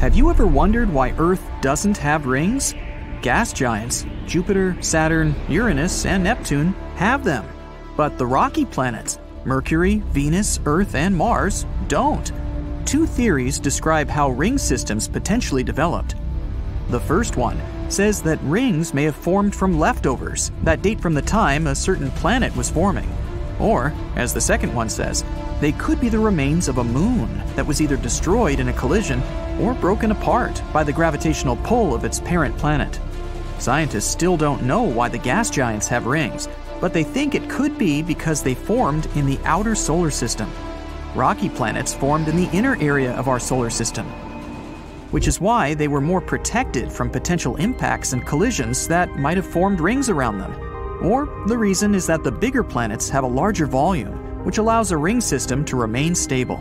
Have you ever wondered why Earth doesn't have rings? Gas giants, Jupiter, Saturn, Uranus, and Neptune, have them. But the rocky planets, Mercury, Venus, Earth, and Mars, don't. Two theories describe how ring systems potentially developed. The first one says that rings may have formed from leftovers that date from the time a certain planet was forming. Or, as the second one says, they could be the remains of a moon that was either destroyed in a collision or broken apart by the gravitational pull of its parent planet. Scientists still don't know why the gas giants have rings, but they think it could be because they formed in the outer solar system. Rocky planets formed in the inner area of our solar system, which is why they were more protected from potential impacts and collisions that might have formed rings around them. Or the reason is that the bigger planets have a larger volume, which allows a ring system to remain stable.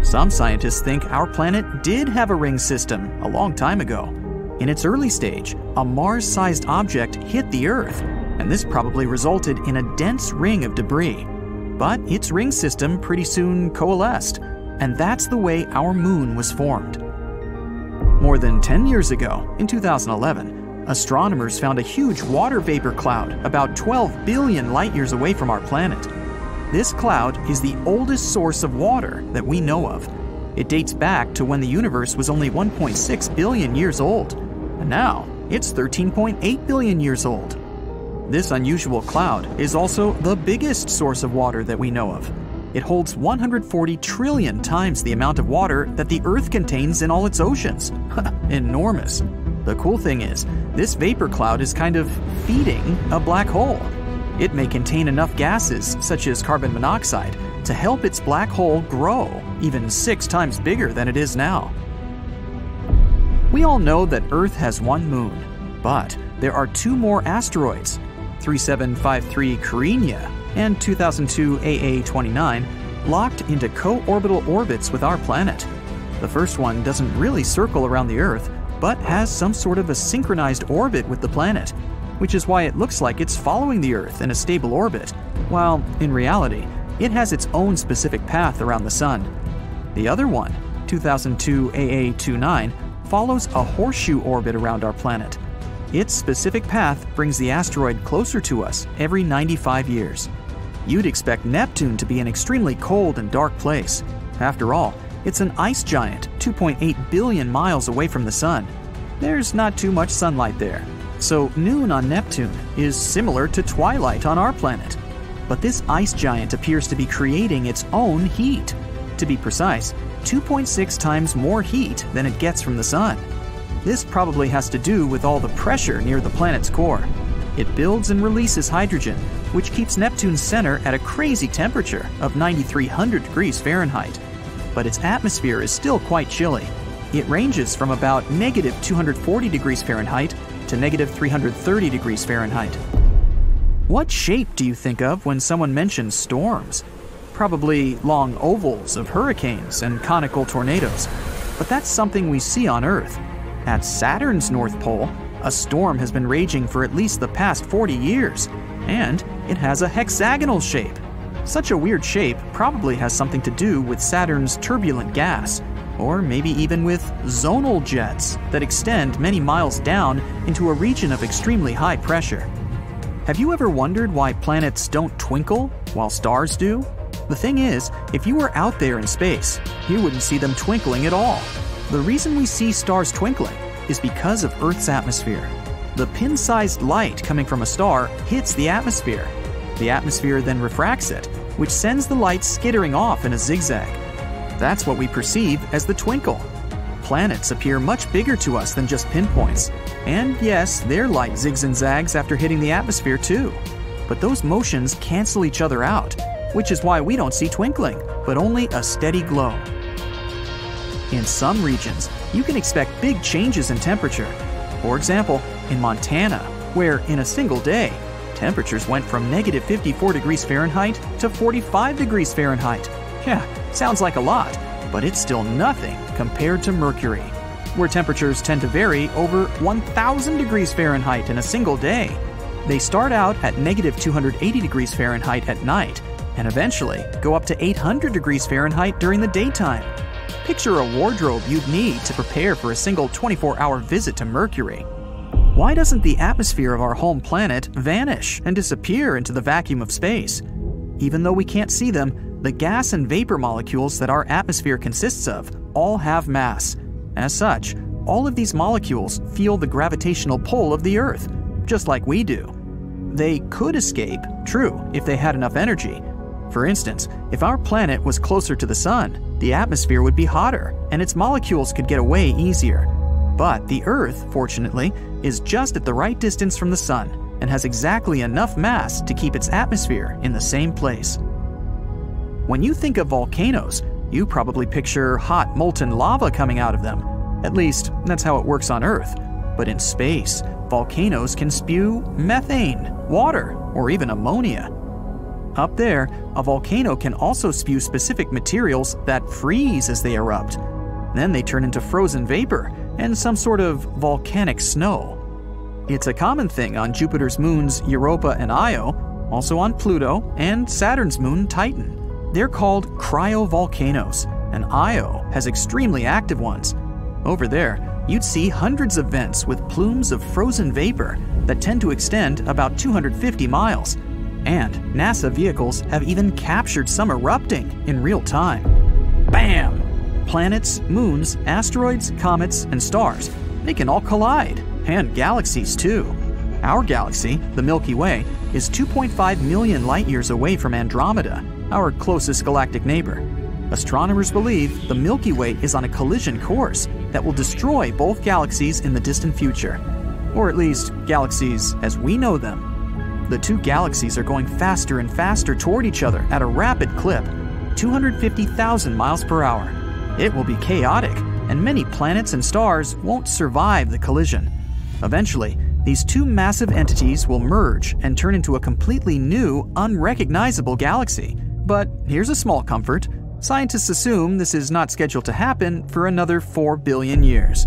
Some scientists think our planet did have a ring system a long time ago. In its early stage, a Mars-sized object hit the Earth, and this probably resulted in a dense ring of debris. But its ring system pretty soon coalesced, and that's the way our moon was formed. More than 10 years ago, in 2011, astronomers found a huge water vapor cloud about 12 billion light-years away from our planet. This cloud is the oldest source of water that we know of. It dates back to when the universe was only 1.6 billion years old, and now it's 13.8 billion years old. This unusual cloud is also the biggest source of water that we know of. It holds 140 trillion times the amount of water that the Earth contains in all its oceans. Enormous. The cool thing is, this vapor cloud is kind of feeding a black hole. It may contain enough gases, such as carbon monoxide, to help its black hole grow even 6 times bigger than it is now. We all know that Earth has one moon, but there are 2 more asteroids, 3753 Carina and 2002 AA29, locked into co-orbital orbits with our planet. The first one doesn't really circle around the Earth, but has some sort of a synchronized orbit with the planet, which is why it looks like it's following the Earth in a stable orbit, while in reality, it has its own specific path around the Sun. The other one, 2002 AA29, follows a horseshoe orbit around our planet. Its specific path brings the asteroid closer to us every 95 years. You'd expect Neptune to be an extremely cold and dark place. After all, it's an ice giant 2.8 billion miles away from the Sun. There's not too much sunlight there. So noon on Neptune is similar to twilight on our planet. But this ice giant appears to be creating its own heat. To be precise, 2.6 times more heat than it gets from the Sun. This probably has to do with all the pressure near the planet's core. It builds and releases hydrogen, which keeps Neptune's center at a crazy temperature of 9,300 degrees Fahrenheit. But its atmosphere is still quite chilly. It ranges from about negative 240 degrees Fahrenheit to negative 330 degrees Fahrenheit. What shape do you think of when someone mentions storms? Probably long ovals of hurricanes and conical tornadoes. But that's something we see on Earth. At Saturn's North Pole, a storm has been raging for at least the past 40 years, and it has a hexagonal shape. Such a weird shape probably has something to do with Saturn's turbulent gas, or maybe even with zonal jets that extend many miles down into a region of extremely high pressure. Have you ever wondered why planets don't twinkle while stars do? The thing is, if you were out there in space, you wouldn't see them twinkling at all. The reason we see stars twinkling is because of Earth's atmosphere. The pin-sized light coming from a star hits the atmosphere. The atmosphere then refracts it, which sends the light skittering off in a zigzag. That's what we perceive as the twinkle. Planets appear much bigger to us than just pinpoints. And yes, their light zigs and zags after hitting the atmosphere too. But those motions cancel each other out, which is why we don't see twinkling, but only a steady glow. In some regions, you can expect big changes in temperature. For example, in Montana, where in a single day, temperatures went from negative 54 degrees Fahrenheit to 45 degrees Fahrenheit. Yeah, sounds like a lot, but it's still nothing compared to Mercury, where temperatures tend to vary over 1,000 degrees Fahrenheit in a single day. They start out at negative 280 degrees Fahrenheit at night, and eventually go up to 800 degrees Fahrenheit during the daytime. Picture a wardrobe you'd need to prepare for a single 24-hour visit to Mercury. Why doesn't the atmosphere of our home planet vanish and disappear into the vacuum of space? Even though we can't see them, the gas and vapor molecules that our atmosphere consists of all have mass. As such, all of these molecules feel the gravitational pull of the Earth, just like we do. They could escape, true, if they had enough energy. For instance, if our planet was closer to the Sun, the atmosphere would be hotter and its molecules could get away easier. But the Earth, fortunately, is just at the right distance from the Sun and has exactly enough mass to keep its atmosphere in the same place. When you think of volcanoes, you probably picture hot molten lava coming out of them. At least, that's how it works on Earth. But in space, volcanoes can spew methane, water, or even ammonia. Up there, a volcano can also spew specific materials that freeze as they erupt. Then they turn into frozen vapor and some sort of volcanic snow. It's a common thing on Jupiter's moons Europa and Io, also on Pluto and Saturn's moon Titan. They're called cryovolcanoes, and Io has extremely active ones. Over there, you'd see hundreds of vents with plumes of frozen vapor that tend to extend about 250 miles. And NASA vehicles have even captured some erupting in real time. Bam! Planets, moons, asteroids, comets, and stars, they can all collide. And galaxies too. Our galaxy, the Milky Way, is 2.5 million light-years away from Andromeda, our closest galactic neighbor. Astronomers believe the Milky Way is on a collision course that will destroy both galaxies in the distant future. Or at least, galaxies as we know them. The two galaxies are going faster and faster toward each other at a rapid clip, 250,000 miles per hour. It will be chaotic, and many planets and stars won't survive the collision. Eventually, these two massive entities will merge and turn into a completely new, unrecognizable galaxy. But here's a small comfort. Scientists assume this is not scheduled to happen for another 4 billion years.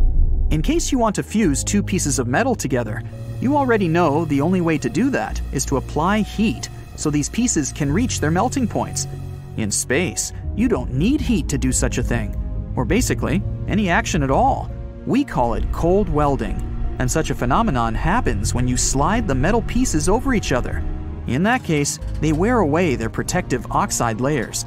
In case you want to fuse two pieces of metal together, you already know the only way to do that is to apply heat so these pieces can reach their melting points. In space, you don't need heat to do such a thing, or basically, any action at all. We call it cold welding, and such a phenomenon happens when you slide the metal pieces over each other. In that case, they wear away their protective oxide layers.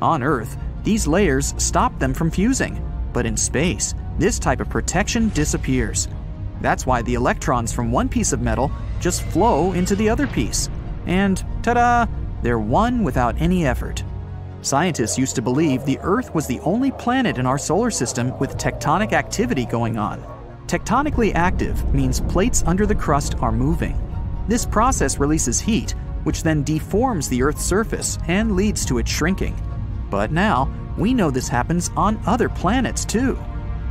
On Earth, these layers stop them from fusing, but in space, this type of protection disappears. That's why the electrons from one piece of metal just flow into the other piece. And ta-da! They're one without any effort. Scientists used to believe the Earth was the only planet in our solar system with tectonic activity going on. Tectonically active means plates under the crust are moving. This process releases heat, which then deforms the Earth's surface and leads to it shrinking. But now, we know this happens on other planets too.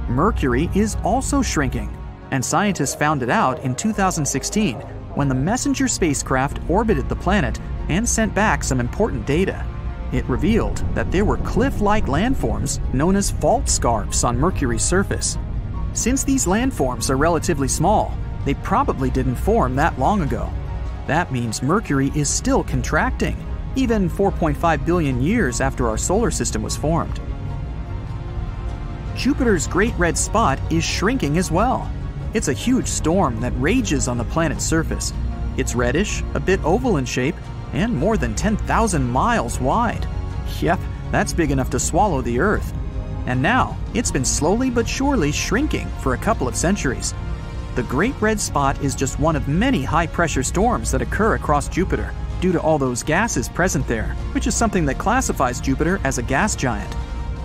Mercury is also shrinking, and scientists found it out in 2016 when the Messenger spacecraft orbited the planet and sent back some important data. It revealed that there were cliff-like landforms known as fault scarps on Mercury's surface. Since these landforms are relatively small, they probably didn't form that long ago. That means Mercury is still contracting, even 4.5 billion years after our solar system was formed. Jupiter's Great Red Spot is shrinking as well. It's a huge storm that rages on the planet's surface. It's reddish, a bit oval in shape, and more than 10,000 miles wide. Yep, that's big enough to swallow the Earth. And now, it's been slowly but surely shrinking for a couple of centuries. The Great Red Spot is just one of many high-pressure storms that occur across Jupiter due to all those gases present there, which is something that classifies Jupiter as a gas giant.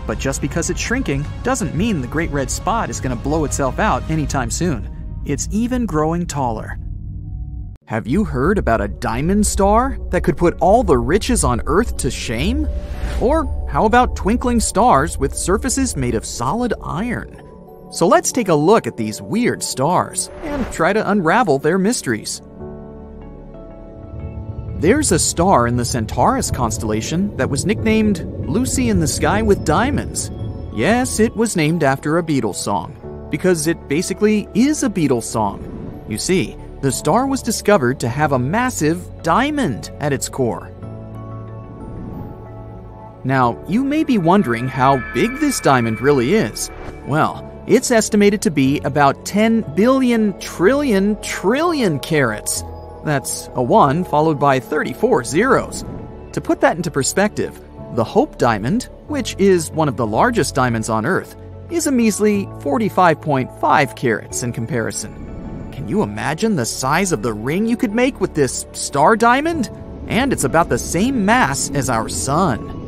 But just because it's shrinking doesn't mean the Great Red Spot is going to blow itself out anytime soon. It's even growing taller. Have you heard about a diamond star that could put all the riches on Earth to shame? Or how about twinkling stars with surfaces made of solid iron? So let's take a look at these weird stars and try to unravel their mysteries. There's a star in the Centaurus constellation that was nicknamed Lucy in the Sky with Diamonds. Yes, it was named after a Beatles song, because it basically is a Beatles song. You see, the star was discovered to have a massive diamond at its core. Now, you may be wondering how big this diamond really is. Well, it's estimated to be about 10 billion trillion carats. That's a 1 followed by 34 zeros. To put that into perspective, the Hope Diamond, which is one of the largest diamonds on Earth, is a measly 45.5 carats in comparison. Can you imagine the size of the ring you could make with this star diamond? And it's about the same mass as our sun.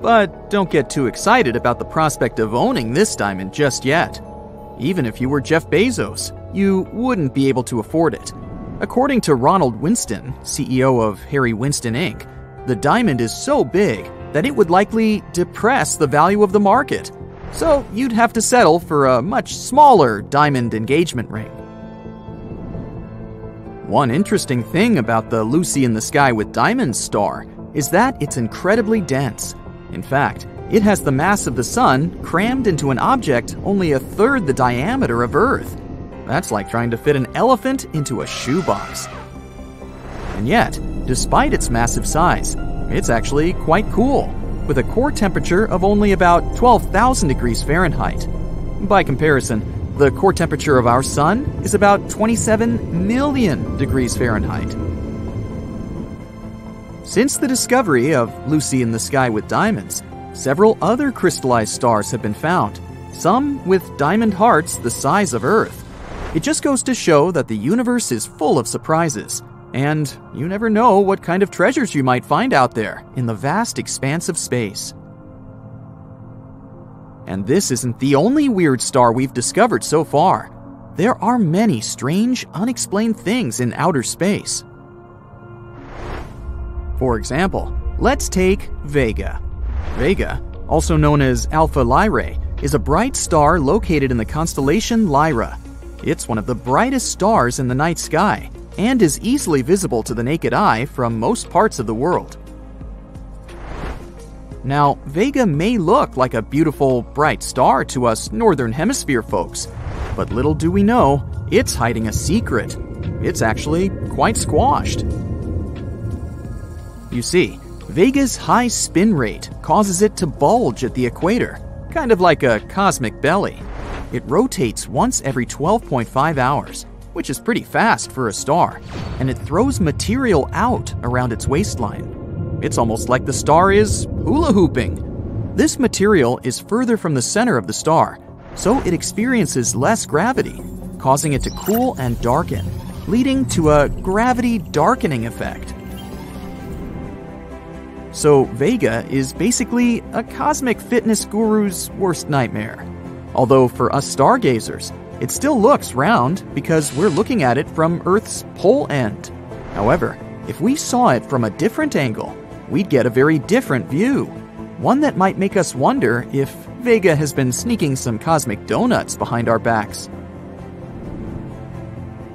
But don't get too excited about the prospect of owning this diamond just yet. Even if you were Jeff Bezos, you wouldn't be able to afford it. According to Ronald Winston, CEO of Harry Winston Inc., the diamond is so big that it would likely depress the value of the market. So you'd have to settle for a much smaller diamond engagement ring. One interesting thing about the Lucy in the Sky with Diamonds star is that it's incredibly dense. In fact, it has the mass of the Sun crammed into an object only a third the diameter of Earth. That's like trying to fit an elephant into a shoebox. And yet, despite its massive size, it's actually quite cool, with a core temperature of only about 12,000 degrees Fahrenheit. By comparison, the core temperature of our Sun is about 27 million degrees Fahrenheit. Since the discovery of Lucy in the Sky with Diamonds, several other crystallized stars have been found, some with diamond hearts the size of Earth. It just goes to show that the universe is full of surprises, and you never know what kind of treasures you might find out there in the vast expanse of space. And this isn't the only weird star we've discovered so far. There are many strange, unexplained things in outer space. For example, let's take Vega. Vega, also known as Alpha Lyrae, is a bright star located in the constellation Lyra. It's one of the brightest stars in the night sky and is easily visible to the naked eye from most parts of the world. Now, Vega may look like a beautiful, bright star to us Northern Hemisphere folks, but little do we know, it's hiding a secret. It's actually quite squashed. You see, Vega's high spin rate causes it to bulge at the equator, kind of like a cosmic belly. It rotates once every 12.5 hours, which is pretty fast for a star, and it throws material out around its waistline. It's almost like the star is hula hooping. This material is further from the center of the star, so it experiences less gravity, causing it to cool and darken, leading to a gravity darkening effect. So Vega is basically a cosmic fitness guru's worst nightmare. Although for us stargazers, it still looks round because we're looking at it from Earth's pole end. However, if we saw it from a different angle, we'd get a very different view. One that might make us wonder if Vega has been sneaking some cosmic donuts behind our backs.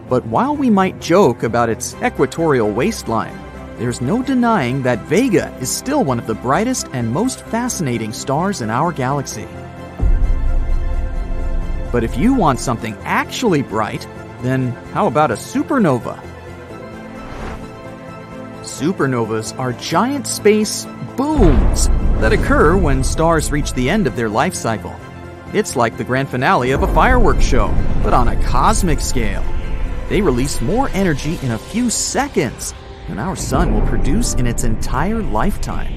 But while we might joke about its equatorial waistline, there's no denying that Vega is still one of the brightest and most fascinating stars in our galaxy. But if you want something actually bright, then how about a supernova? Supernovas are giant space booms that occur when stars reach the end of their life cycle. It's like the grand finale of a fireworks show, but on a cosmic scale. They release more energy in a few seconds than our sun will produce in its entire lifetime.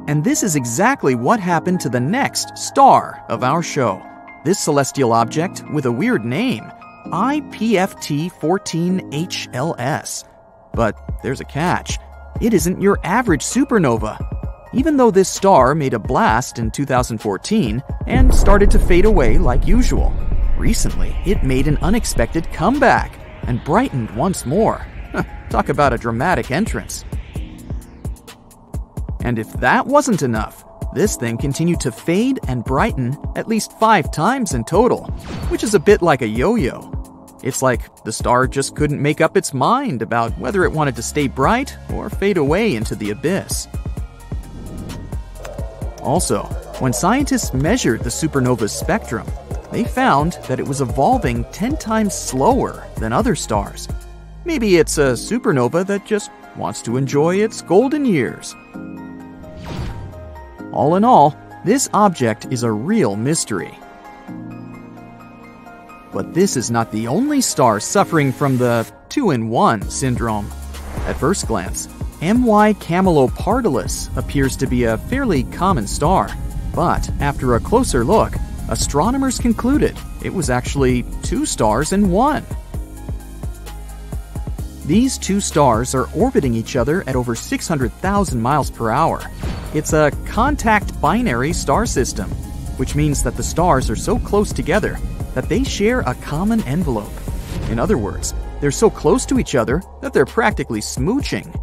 And this is exactly what happened to the next star of our show. This celestial object with a weird name, IPFT 14HLS. But there's a catch. It isn't your average supernova. Even though this star made a blast in 2014 and started to fade away like usual, recently it made an unexpected comeback and brightened once more. Talk about a dramatic entrance. And if that wasn't enough, this thing continued to fade and brighten at least 5 times in total, which is a bit like a yo-yo. It's like the star just couldn't make up its mind about whether it wanted to stay bright or fade away into the abyss. Also, when scientists measured the supernova's spectrum, they found that it was evolving 10 times slower than other stars. Maybe it's a supernova that just wants to enjoy its golden years. All in all, this object is a real mystery. But this is not the only star suffering from the two-in-one syndrome. At first glance, MY Camelopardalis appears to be a fairly common star, but after a closer look, astronomers concluded it was actually two stars in one. These two stars are orbiting each other at over 600,000 miles per hour. It's a contact binary star system, which means that the stars are so close together that they share a common envelope. In other words, they're so close to each other that they're practically smooching.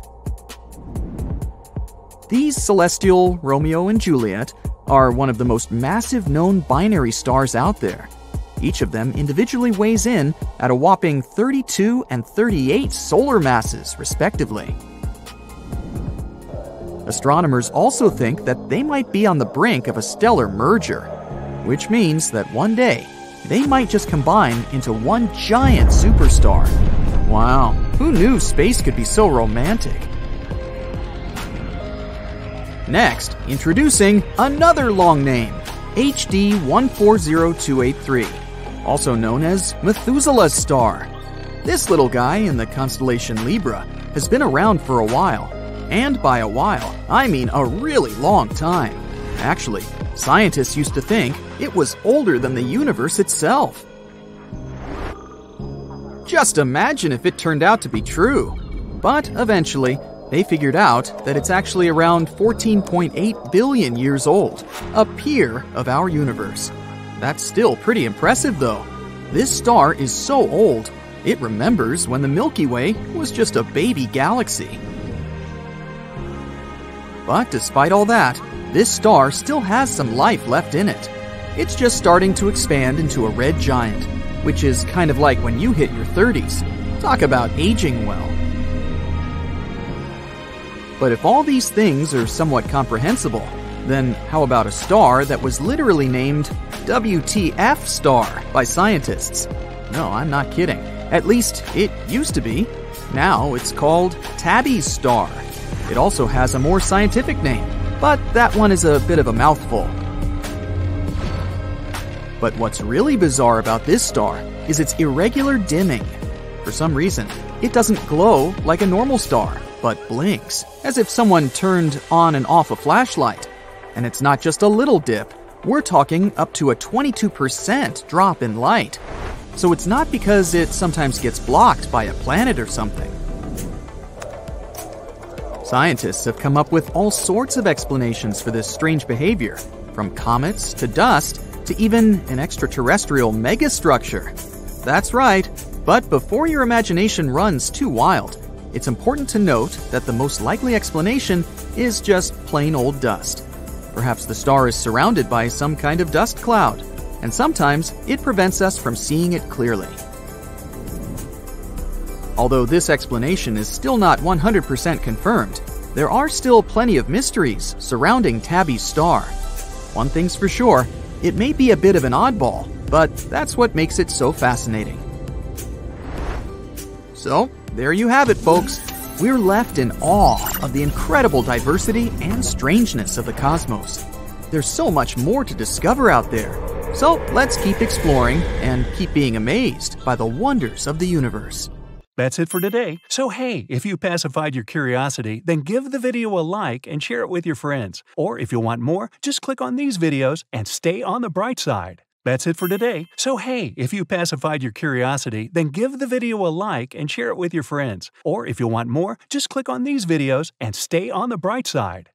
These celestial Romeo and Juliet are one of the most massive known binary stars out there. Each of them individually weighs in at a whopping 32 and 38 solar masses, respectively. Astronomers also think that they might be on the brink of a stellar merger, which means that one day they might just combine into one giant superstar. Wow, who knew space could be so romantic? Next, introducing another long name, HD 140283, also known as Methuselah's star. This little guy in the constellation Libra has been around for a while, and by a while, I mean a really long time. Actually, scientists used to think it was older than the universe itself. Just imagine if it turned out to be true. But eventually, they figured out that it's actually around 14.8 billion years old, a peer of our universe. That's still pretty impressive though. This star is so old, it remembers when the Milky Way was just a baby galaxy. But despite all that, this star still has some life left in it. It's just starting to expand into a red giant, which is kind of like when you hit your 30s. Talk about aging well. But if all these things are somewhat comprehensible, then how about a star that was literally named WTF star by scientists? No, I'm not kidding. At least it used to be. Now it's called Tabby's star. It also has a more scientific name, but that one is a bit of a mouthful. But what's really bizarre about this star is its irregular dimming. For some reason, it doesn't glow like a normal star, but blinks, as if someone turned on and off a flashlight. And it's not just a little dip, we're talking up to a 22% drop in light. So it's not because it sometimes gets blocked by a planet or something. Scientists have come up with all sorts of explanations for this strange behavior, from comets to dust to even an extraterrestrial megastructure. That's right, but before your imagination runs too wild, it's important to note that the most likely explanation is just plain old dust. Perhaps the star is surrounded by some kind of dust cloud, and sometimes it prevents us from seeing it clearly. Although this explanation is still not 100% confirmed, there are still plenty of mysteries surrounding Tabby's star. One thing's for sure, it may be a bit of an oddball, but that's what makes it so fascinating. So, there you have it, folks. We're left in awe of the incredible diversity and strangeness of the cosmos. There's so much more to discover out there. So let's keep exploring and keep being amazed by the wonders of the universe. That's it for today. So hey, if you pacified your curiosity, then give the video a like and share it with your friends. Or if you want more, just click on these videos and stay on the bright side. That's it for today. So hey, if you pacified your curiosity, then give the video a like and share it with your friends. Or if you want more, just click on these videos and stay on the bright side.